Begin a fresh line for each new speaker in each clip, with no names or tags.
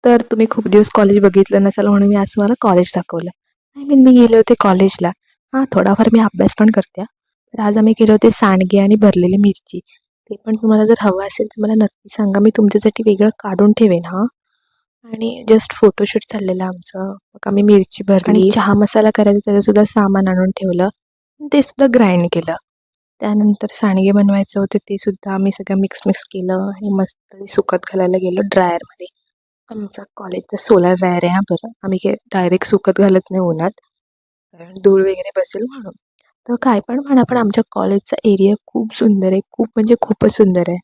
तर तुम्ही खूप दिवस कॉलेज बघितलं नसाल म्हणून मी आज तुम्हाला कॉलेज दाखवलं. मी गेले होते कॉलेजला. हां, थोडाफार मी अभ्यास पण करते हां. तर आज आम्ही केले होते सांडगे आणि भरलेली मिरची. ते पण तुम्हाला जर हवं असेल तर मला नक्की सांगा. मी तुमच्यासाठी वेगळं काढून ठेवेन हां. आणि जस्ट फोटोशूट चाललेलं आमचं. मग आम्ही मिरची भरली आणि चहा मसाला करायचा त्याचंसुद्धा सामान आणून ठेवलं. ते सुद्धा ग्राइंड केलं. त्यानंतर सांडगे बनवायचे होते ते सुद्धा आम्ही सगळं मिक्स केलं आणि मस्त सुकत घालायला गेलो ड्रायरमध्ये. आमचा कॉलेजचा सोलार ड्रायर आहे हां बरं. आम्ही काय डायरेक्ट सुकत घालत नाही उन्हात, कारण धूळ वगैरे बसेल म्हणून. तर काय पण म्हणा, पण आमच्या कॉलेजचा एरिया खूप सुंदर आहे. खूप म्हणजे खूपच सुंदर आहे.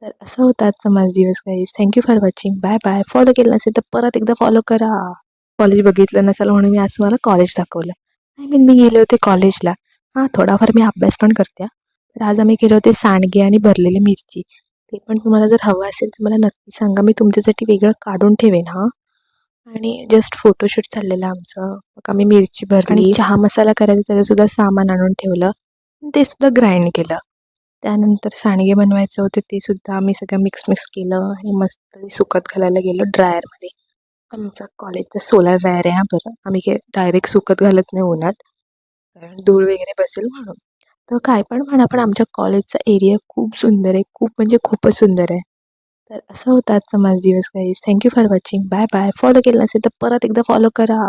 तर असा होता आजचा माझा दिवस guys. Thank you for watching. Bye bye. Follow केलं नसेल तर परत एकदा फॉलो करा. कॉलेज बघितलं नसाल म्हणून मी आज तुम्हाला कॉलेज दाखवलं. मी गेले होते कॉलेजला. हां, थोडाफार मी अभ्यास पण करते हां. तर आज आम्ही केले होते सांडगे आणि भरलेली मिरची. ते पण तुम्हाला जर हवं असेल तर मला नक्की सांगा. मी तुमच्यासाठी वेगळं काढून ठेवेन हां. आणि जस्ट फोटोशूट चाललेलं आमचं. मग आम्ही मिरची भरली आणि चहा मसाला करायचा त्याचंसुद्धा सामान आणून ठेवलं. ते सुद्धा ग्राइंड केलं. त्यानंतर सांडगे बनवायचे होते ते सुद्धा आम्ही सगळं मिक्स केलं आणि मस्त सुकत घालायला गेलो ड्रायरमध्ये. आमचा कॉलेजचा सोलार ड्रायर आहे हां बरं. आम्ही काय डायरेक्ट सुकत घालत नाही उन्हात, कारण धूळ वगैरे बसेल म्हणून. तर काय पण म्हणा, पण आमच्या कॉलेजचा एरिया खूप सुंदर आहे. खूप म्हणजे खूपच सुंदर आहे. तर असा होता आजचा माझा दिवस guys. Thank you for watching. Bye bye. Follow केलं नसेल तर परत एकदा फॉलो करा.